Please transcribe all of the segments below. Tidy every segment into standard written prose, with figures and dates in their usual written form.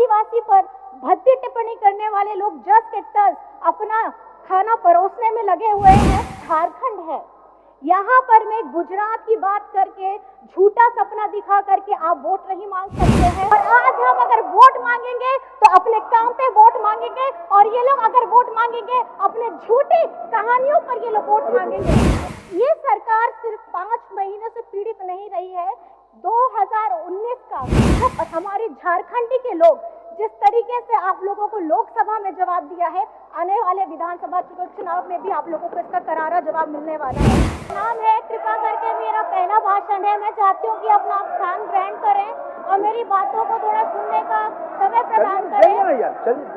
आदिवासी पर भद्दी टिप्पणी करने वाले लोग जस के तस अपना खाना परोसने में लगे हुए हैं। झारखंड है, यहाँ पर मैं गुजरात की बात करके झूठा सपना दिखा करके आप वोट नहीं मांग सकते हैं। और आज हम अगर वोट मांगेंगे तो अपने काम पे वोट मांगेंगे, और ये लोग अगर वोट मांगेंगे अपने झूठी कहानियों पर ये लोग वोट मांगेंगे। ये सरकार सिर्फ 5 महीने से पीड़ित नहीं रही है। 2019 का जब हमारे झारखंडी के लोग जिस तरीके से आप लोगों को लोकसभा में जवाब दिया है, आने वाले विधानसभा चुनाव में भी आप लोगों को इसका करारा जवाब मिलने वाला है। नाम है, कृपा करके मेरा पहला भाषण है। मैं चाहती हूँ कि अपना आप स्थान ग्रहण करें और मेरी बातों को थोड़ा सुनने का समय प्रदान करें।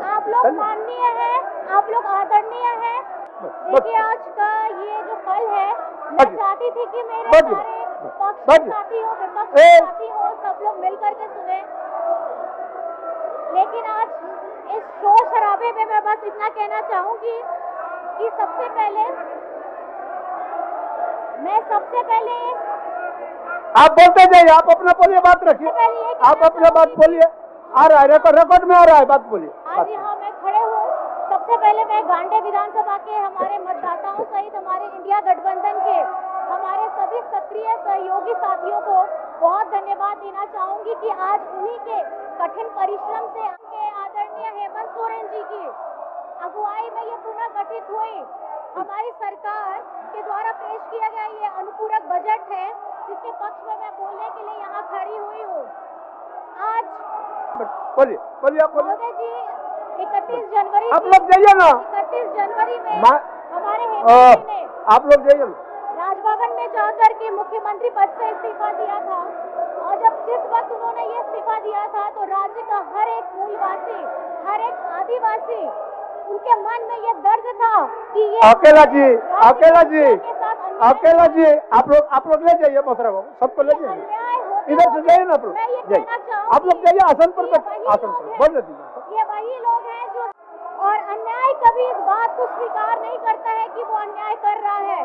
आप लोग माननीय हैं, आप लोग आदरणीय हैं। देखिए, आज का ये जो पल है, मैं चाहती थी कि मेरे सारे पक्ष के साथी हो, विपक्ष के साथी हो, सब लोग मिलकर के सुने। लेकिन आज इस शोर शराबे में मैं बस इतना कहना चाहूंगी कि सबसे पहले आप बोलते जाइए, आप अपना बोलिए, बात रखिए, आप अपना बात बोलिए। आ रहा है रिकॉर्ड में, आ रहा है, बात बोलिए। आज यहाँ मैं खड़े हूँ। सबसे पहले मैं गांडे विधानसभा के हमारे मतदाताओं सहित हमारे इंडिया गठबंधन के हमारे सभी सक्रिय सहयोगी साथियों को बहुत धन्यवाद देना चाहूंगी कि आज उन्हीं के कठिन परिश्रम से आदरणीय हेमंत सोरेन जी की अगुवाई में ये पुनः गठित हुई हमारी सरकार के द्वारा पेश किया गया ये अनुपूरक बजट है, जिसके पक्ष में मैं बोलने के लिए यहाँ खड़ी हुई हूँ। आज बोलिए आप महोदय जी, 31 जनवरी आप लोग जाइए ना, 31 जनवरी में हमारे हेमंत जी ने आप लोग जाइए राजभवन में जाकर के मुख्यमंत्री पद से इस्तीफा दिया था। और जब जिस वक्त उन्होंने ये इस्तीफा दिया था तो राज्य का हर एक मूलवासी, हर एक आदिवासी, उनके मन में ये दर्द था कि ये अकेला जी, आप लोग ले जाइए, मोहतरा बाबू, सबको ले जाइए, इधर से जाइए ना आप लोग जाइए, आसन पर बोल दीजिए। ये वही लोग हैं जो, और अन्याय कभी इस बात को स्वीकार नहीं करता है कि वो अन्याय कर रहा है।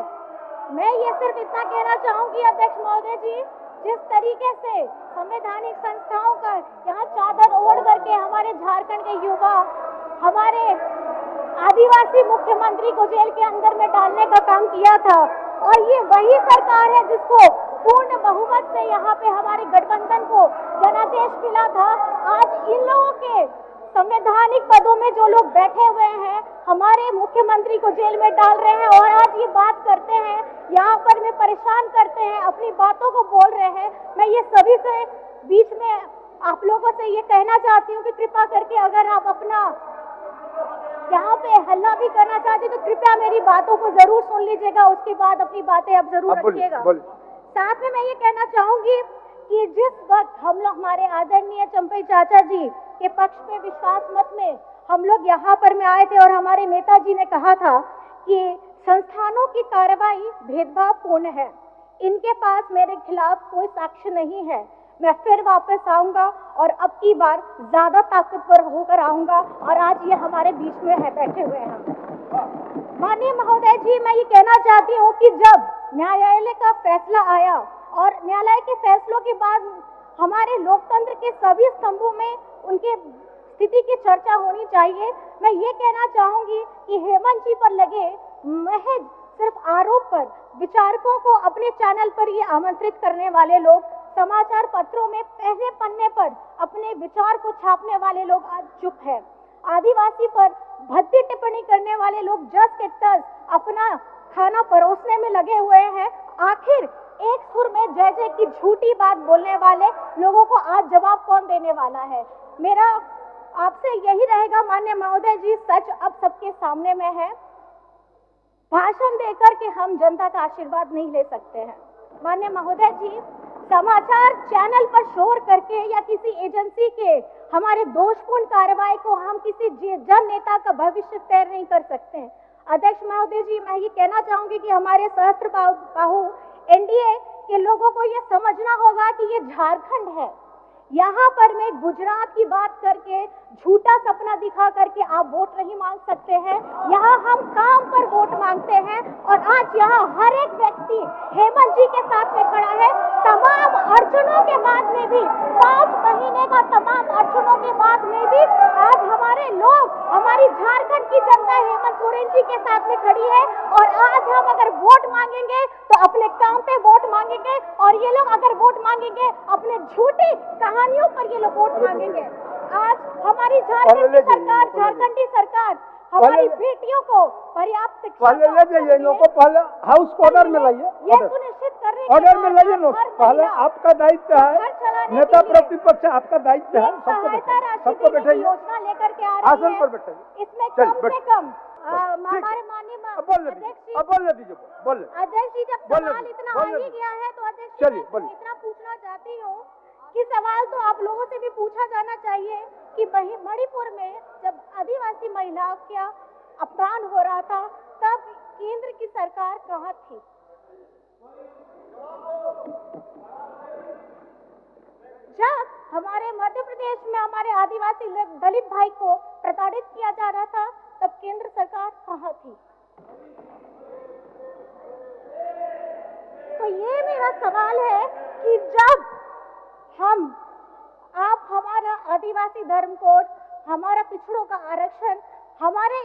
मैं ये सिर्फ इतना कहना चाहूंगी अध्यक्ष महोदय जी, जिस तरीके से संवैधानिक संस्थाओं का यहाँ चादर ओढ़ करके हमारे झारखंड के युवा हमारे आदिवासी मुख्यमंत्री को जेल के अंदर में डालने का काम किया था, और ये वही सरकार है जिसको पूर्ण बहुमत से यहाँ पे हमारे गठबंधन को जनादेश मिला था। आज इन लोगों के संवैधानिक पदों में जो लोग बैठे हुए हैं हमारे मुख्यमंत्री को जेल में डाल रहे हैं, और आज ये बात करते हैं, यहाँ पर में परेशान करते हैं, अपनी बातों को बोल रहे हैं। मैं ये सभी से बीच में आप लोगों से ये कहना चाहती हूँ कि कृपा करके अगर आप अपना यहाँ पे हल्ला भी करना चाहते तो कृपया मेरी बातों को जरूर सुन लीजिएगा, उसके बाद अपनी बातें अब जरूर रखिएगा। साथ में मैं ये कहना चाहूंगी कि जिस वक्त हम लोग हमारे आदरणीय चंपई चाचा जी के पक्ष में विश्वास मत में हम लोग यहाँ पर में आए थे, और हमारे नेताजी ने कहा था कि संस्थानों की कार्रवाई भेदभावपूर्ण है, इनके पास मेरे खिलाफ कोई साक्ष्य नहीं है, मैं फिर वापस आऊंगा और अब की बार ज्यादा ताकतवर होकर आऊंगा। और आज ये हमारे बीच में है, बैठे हुए हैं। माननीय महोदय जी, मैं ये कहना चाहती हूँ कि जब न्यायालय का फैसला आया और न्यायालय के फैसलों के बाद हमारे लोकतंत्र के सभी स्तंभों में उनके स्थिति की चर्चा होनी चाहिए। मैं ये कहना चाहूंगी कि हेमंत जी पर लगे महज सिर्फ आरोप पर विचारकों को अपने चैनल पर ये आमंत्रित करने वाले लोग, समाचार पत्रों में पहले पन्ने पर अपने विचार को छापने वाले लोग आज चुप है। आदिवासी पर भद्दी टिप्पणी करने वाले लोग जस के तस अपना खाना परोसने में लगे हुए हैं। आखिर एक सुर में जय जय की झूठी बात बोलने वाले लोगों को आज जवाब कौन देने वाला है? मेरा आपसे यही रहेगा माननीय महोदय जी, सच अब सबके सामने में है। भाषण देकर के हम जनता का आशीर्वाद नहीं ले सकते हैं। माननीय महोदय जी, समाचार चैनल पर शोर करके या किसी एजेंसी के हमारे दोषपूर्ण कार्रवाई को हम किसी जन नेता का भविष्य तय नहीं कर सकते हैं। अध्यक्ष महोदय जी, मैं ये कहना चाहूंगी कि हमारे सहस्त्र बाहु एनडीए के लोगों को ये समझना होगा कि ये झारखंड है, यहाँ पर मैं गुजरात की बात करके झूठा सपना दिखा करके आप वोट नहीं मांग सकते हैं। यहाँ हम काम पर वोट मांगते हैं और आज यहाँ हर एक व्यक्ति हेमंत जी के साथ में खड़ा है। तमाम अड़चनों के बाद में भी 5 महीने का तमाम अड़चनों के बाद में भी आज हमारे लोग, हमारी झारखंड की जनता हेमंत सोरेन जी के साथ में खड़ी है। और आज हम अगर वोट मांगेंगे तो अपने काम पे वोट मांगेंगे और ये लोग अगर वोट मांगेंगे अपने झूठी कहानियों पर ये लोग वोट मांगेंगे। आज हमारी झारखंडी सरकार हमारी बेटियों को पर्याप्त शिक्षा ले जाइए, इन लोगों को पहले हाउस ऑर्डर में लाइए, ये सुनिश्चित करने ऑर्डर में लाइए लोग। पहले आपका दायित्व है, नेता प्रतिपक्ष आपका दायित्व है, सबको बैठाइए, योजना लेकर के आ रही आसन पर बैठाइए। इसमें कम से कम हमारे माननीय अध्यक्ष जी जब सवाल इतना आ ही गया है तो अध्यक्ष जी मैं इतना पूछना चाहती हूँ कि सवाल तो आप लोगों से भी पूछा जाना चाहिए कि मणिपुर में जब आदिवासी महिलाओं का अपमान हो रहा था तब केंद्र की सरकार कहाँ थी? जब हमारे मध्य प्रदेश में हमारे आदिवासी दलित भाई को प्रताड़ित किया जा रहा था तब केंद्र सरकार कहाँ थी? तो ये मेरा सवाल है कि जब आप हमारा आदिवासी धर्म कोड, हमारा पिछड़ों का आरक्षण, हमारे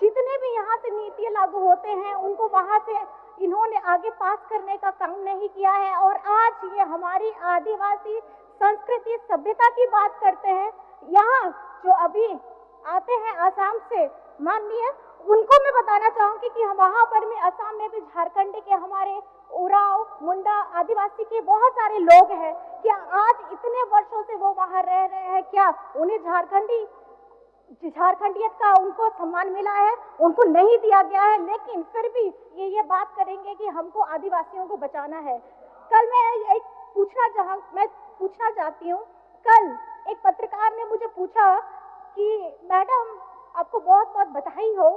जितने भी यहाँ से नीतियाँ लागू होते हैं उनको वहाँ से इन्होंने आगे पास करने का काम नहीं किया है और आज ये हमारी आदिवासी संस्कृति सभ्यता की बात करते हैं। यहाँ जो अभी आते हैं आसाम से माननीय, उनको मैं बताना चाहूंगी कि वहाँ पर में असम में भी झारखंड के हमारे उराव, मुंडा आदिवासी के बहुत सारे लोग हैं। क्या आज इतने वर्षों से वो वहाँ रह रहे हैं, क्या उन्हें झारखंडियत का उनको सम्मान मिला है? उनको नहीं दिया गया है, लेकिन फिर भी ये बात करेंगे कि हमको आदिवासियों को बचाना है। कल मैं पूछना चाहती हूँ, कल एक पत्रकार ने मुझे पूछा कि मैडम आपको बहुत बहुत बधाई हो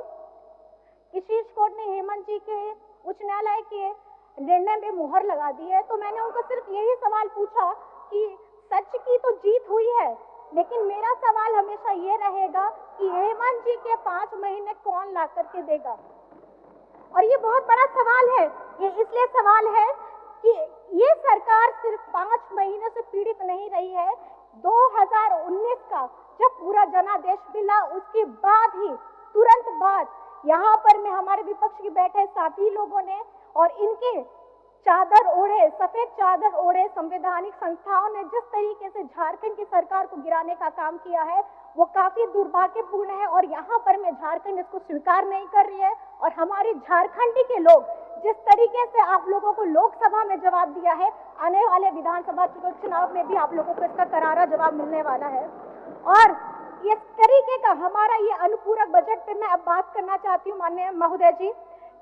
कि शीर्ष कोर्ट ने हेमंत जी के उच्च न्यायालय के निर्णय में मुहर लगा दी है। तो मैंने उनको सिर्फ यही सवाल पूछा कि सच की तो जीत हुई है, लेकिन मेरा सवाल हमेशा ये रहेगा कि हेमंत जी के 5 महीने कौन ला करके देगा? और ये बहुत बड़ा सवाल है। ये इसलिए सवाल है कि ये सरकार सिर्फ 5 महीने से पीड़ित नहीं रही है। 2019 का जब पूरा जनादेश मिला उसके बाद ही तुरंत बाद यहाँ पर में हमारे विपक्ष के बैठे साथी लोगों ने और इनके चादर ओढ़े, सफेद चादर ओढ़े संवैधानिक संस्थाओं ने जिस तरीके से झारखंड की सरकार को गिराने का काम किया है वो काफी दुर्भाग्यपूर्ण है और यहाँ पर में झारखंड इसको स्वीकार नहीं कर रही है। और हमारी झारखंडी के लोग जिस तरीके से आप लोगों को लोकसभा में जवाब दिया है, आने वाले विधानसभा चुनाव में भी आप लोगों को इसका करारा जवाब मिलने वाला है। और इस तरीके का हमारा ये अनुपूरक बजट पे मैं अब बात करना चाहती हूँ माननीय महोदय जी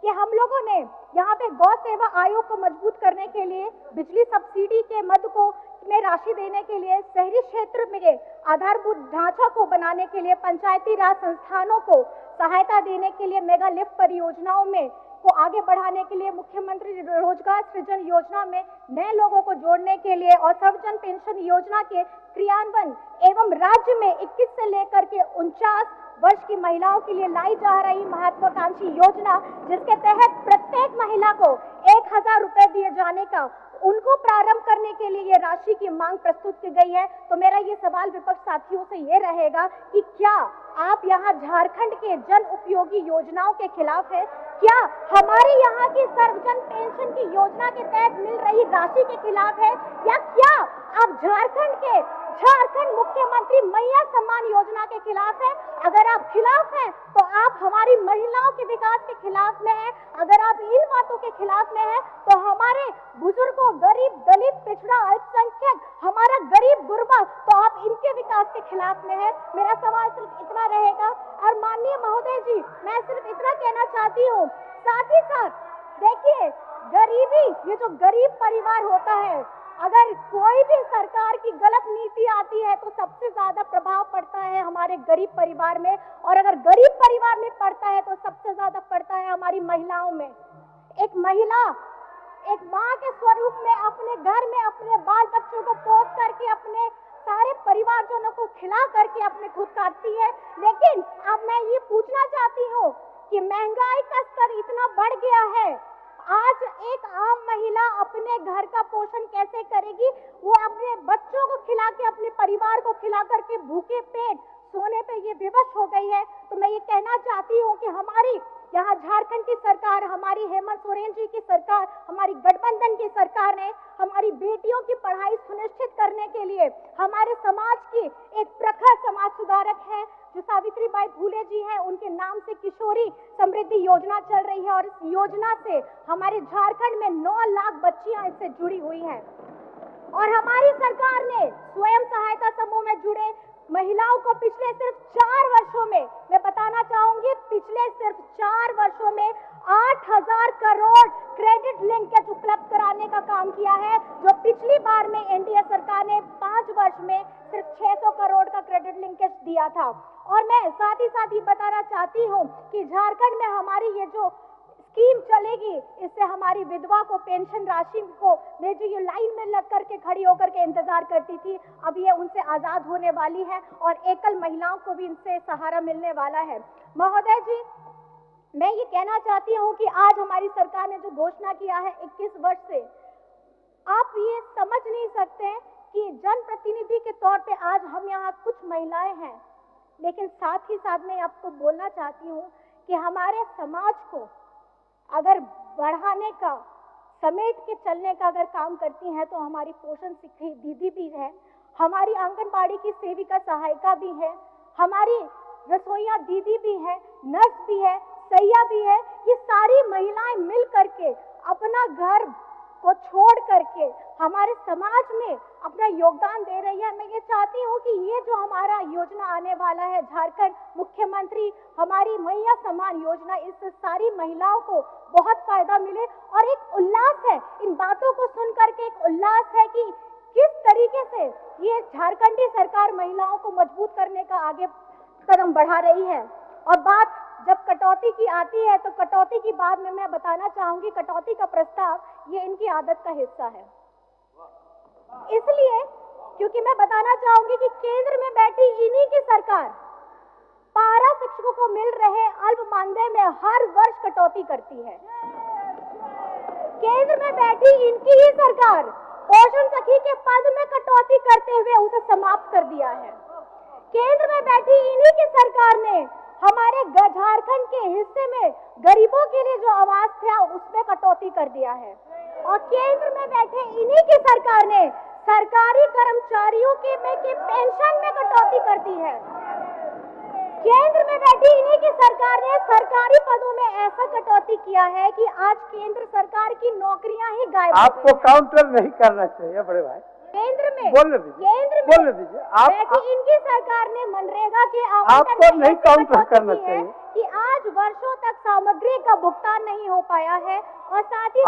कि हम लोगों ने यहाँ पे गौ सेवा आयोग को मजबूत करने के लिए, बिजली सब्सिडी के मद को में राशि देने के लिए, शहरी क्षेत्र में आधारभूत ढांचा को बनाने के लिए, पंचायती राज संस्थानों को सहायता देने के लिए, मेगा लिफ्ट परियोजनाओं में को आगे बढ़ाने के लिए, मुख्यमंत्री रोजगार सृजन योजना में नए लोगों को जोड़ने के लिए और सर्वजन पेंशन योजना के क्रियान्वयन एवं राज्य में 21 से लेकर के 49 वर्ष की महिलाओं के लिए लाई जा रही महत्वाकांक्षी योजना जिसके तहत प्रत्येक महिला को 1000 रुपए दिए जाने का उनको प्रारंभ करने के लिए ये राशि की मांग प्रस्तुत की गई है। तो मेरा ये सवाल विपक्ष साथियों से ये रहेगा कि क्या आप यहाँ झारखंड के जन उपयोगी योजनाओं के खिलाफ है? क्या हमारे यहाँ की सर्वजन पेंशन की योजना के तहत मिल रही राशि के खिलाफ है? या क्या आप झारखंड मुख्यमंत्री मैया सम्मान योजना के खिलाफ है? अगर आप खिलाफ हैं तो आप हमारी महिलाओं के विकास के खिलाफ में हैं। अगर आप इन बातों के खिलाफ में हैं तो हमारे बुजुर्गों, गरीब, दलित, पिछड़ा, अल्पसंख्यक, हमारा गरीब गुरबा, तो आप इनके विकास के खिलाफ में हैं। मेरा सवाल सिर्फ इतना रहेगा। और माननीय महोदय जी, मैं सिर्फ इतना कहना चाहती हूँ, साथ ही साथ देखिए गरीबी, ये जो गरीब परिवार होता है, अगर कोई भी सरकार की गलत नीति आती है तो सबसे ज्यादा प्रभाव पड़ता है हमारे गरीब परिवार में, और अगर गरीब परिवार में पड़ता है तो सबसे ज्यादा पड़ता है हमारी महिलाओं में। एक महिला एक माँ के स्वरूप में अपने घर में अपने बाल बच्चों को पोस करके अपने सारे परिवारजनों को खिला करके अपने खुद काटती है। लेकिन अब मैं ये पूछना चाहती हूँ कि महंगाई का स्तर इतना बढ़ गया है, आज एक आम महिला अपने घर का पोषण कैसे करेगी? वो अपने बच्चों को खिला के, अपने परिवार को खिला करके भूखे पेट सोने पे ये विवश हो गई है। तो मैं ये कहना चाहती हूँ कि हमारी यहाँ झारखंड की सरकार, हमारी हेमंत सोरेन जी की सरकार, हमारी गठबंधन की सरकार ने हमारी बेटियों की पढ़ाई सुनिश्चित करने के लिए हमारे समाज की एक प्रखर समाज सुधारक है जो सावित्रीबाई फुले जी हैं, उनके नाम से किशोरी समृद्धि योजना चल रही है। और इस योजना से हमारे झारखंड में 9 लाख बच्चियां इससे जुड़ी हुई हैं। और हमारी सरकार ने स्वयं सहायता समूह में जुड़े महिलाओं को पिछले सिर्फ 4 वर्षों में, मैं बताना चाहूंगी, पिछले सिर्फ 4 वर्षों में 8,000 करोड़ क्रेडिट लिंकेज उपलब्ध कराने का काम किया है, जो पिछली बार में एनडीए सरकार ने 5 वर्ष में सिर्फ 600 करोड़ का क्रेडिट लिंकेज दिया था। और मैं साथ ही बताना चाहती हूँ कि झारखंड में हमारी ये जो स्कीम चलेगी, इससे हमारी विधवा को पेंशन राशि को वे जो ये लाइन में लग करके खड़ी होकर के इंतजार करती थी, अब ये उनसे आजाद होने वाली है और एकल महिलाओं को भी इनसे सहारा मिलने वाला है। महोदय जी, मैं ये कहना चाहती हूँ कि आज हमारी सरकार ने जो घोषणा किया है 21 वर्ष से, आप ये समझ नहीं सकते कि जनप्रतिनिधि के तौर पे आज हम यहाँ कुछ महिलाएं हैं, लेकिन साथ ही साथ मैं आपको बोलना चाहती हूँ कि हमारे समाज को अगर बढ़ाने का, समेट के चलने का अगर काम करती हैं तो हमारी पोषण शिक्षित दीदी भी है, हमारी आंगनबाड़ी की सेविका सहायिका भी है, हमारी रसोइया दीदी भी है, नर्स भी है, सैया भी है। ये सारी महिलाएं मिल करके अपना घर को छोड़ करके हमारे समाज में अपना योगदान दे रही है। मैं ये चाहती हूँ कि ये जो हमारा योजना आने वाला है, झारखंड मुख्यमंत्री हमारी मैया सम्मान योजना, इससे सारी महिलाओं को बहुत फायदा मिले और एक उल्लास है, इन बातों को सुन करके एक उल्लास है कि किस तरीके से ये झारखंडी सरकार महिलाओं को मजबूत करने का आगे कदम बढ़ा रही है। और बात जब कटौती की आती है तो कटौती की बात में मैं बताना चाहूंगी, कटौती का प्रस्ताव ये इनकी आदत का हिस्सा है। इसलिए क्योंकि मैं बताना चाहूंगी कि केंद्र में बैठी इन्हीं की सरकार पारा शिक्षकों को मिल रहे अल्प मानदेय में हर वर्ष कटौती करती है। केंद्र में बैठी इनकी ही सरकार पोषण सखी के पद में कटौती करते हुए उसे समाप्त कर दिया है। केंद्र में बैठी इन्हीं की सरकार ने हमारे झारखंड के हिस्से में गरीबों के लिए जो आवास था उसमें कटौती कर दिया है। और केंद्र में बैठे इन्हीं की सरकार ने सरकारी कर्मचारियों के पेंशन में कटौती कर दी है। केंद्र में बैठी इन्हीं की सरकार ने सरकारी पदों में ऐसा कटौती किया है कि आज केंद्र सरकार की नौकरियां ही गायब। आपको काउंटर नहीं करना चाहिए बड़े भाई। केंद्र में बोलने दीजिए आप इनकी सरकार ने मनरेगा के आपको नहीं काउंटर करना चाहिए कि आज वर्षों तक सामग्री का भुगतान नहीं हो पाया है। और साथ ही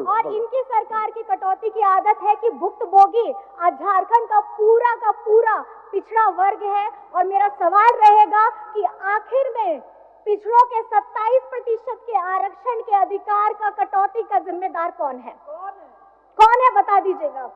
और इनकी सरकार की कटौती की आदत है कि भुक्तभोगी आज झारखंड का पूरा पिछड़ा वर्ग है। और मेरा सवाल रहेगा कि आखिर में पिछड़ों के 27% के आरक्षण के अधिकार का कटौती का जिम्मेदार कौन है? बता दीजिएगा।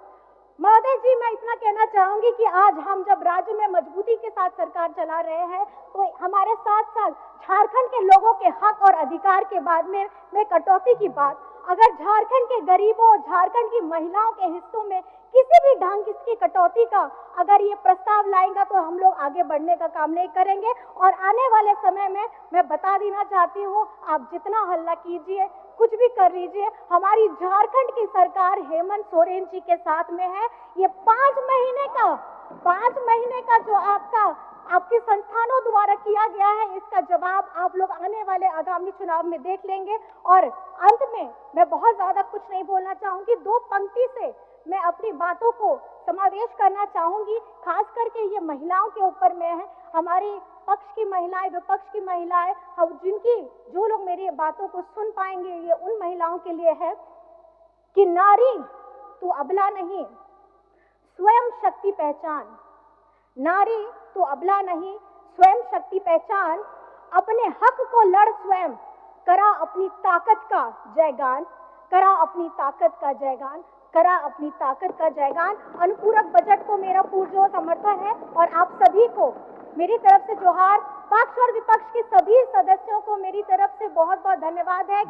महोदय जी, मैं इतना कहना चाहूंगी कि आज हम जब राज्य में मजबूती के साथ सरकार चला रहे हैं तो हमारे साथ झारखंड के लोगों के हक और अधिकार के बाद में कटौती की बात, अगर झारखंड के गरीबों, झारखंड की महिलाओं के हिस्सों में किसी भी ढंग की कटौती का अगर ये प्रस्ताव लाएगा तो हम लोग आगे बढ़ने का काम नहीं करेंगे। और आने वाले समय में मैं बता देना चाहती हूँ, आप जितना हल्ला कीजिए, कुछ भी कर लीजिए, हमारी झारखंड की सरकार हेमंत सोरेन जी के साथ में है। ये 5 महीने का जो आपके संस्थानों द्वारा किया गया है, इसका जवाब आप लोग आने वाले आगामी चुनाव में देख लेंगे। और अंत में मैं बहुत ज्यादा कुछ नहीं बोलना चाहूंगी, 2 पंक्ति से मैं अपनी बातों को समावेश करना चाहूंगी। खास करके ये महिलाओं के ऊपर में है, हमारी पक्ष की महिलाएं, विपक्ष की महिलाएं, जो लोग मेरी बातों को सुन पाएंगे, ये उन महिलाओं के लिए है कि नारी तू अबला नहीं, स्वयं शक्ति पहचान। नारी तू अबला नहीं, स्वयं शक्ति पहचान, अपने हक को लड़ स्वयं, करा अपनी ताकत का जयगान, करा अपनी ताकत का जयगान। करा अपनी ताकत का जयगान। अनुपूरक बजट को मेरा पुरजोर समर्थन है और आप सभी को मेरी तरफ से जोहार। पक्ष और विपक्ष के सभी सदस्यों को मेरी तरफ से बहुत बहुत धन्यवाद है।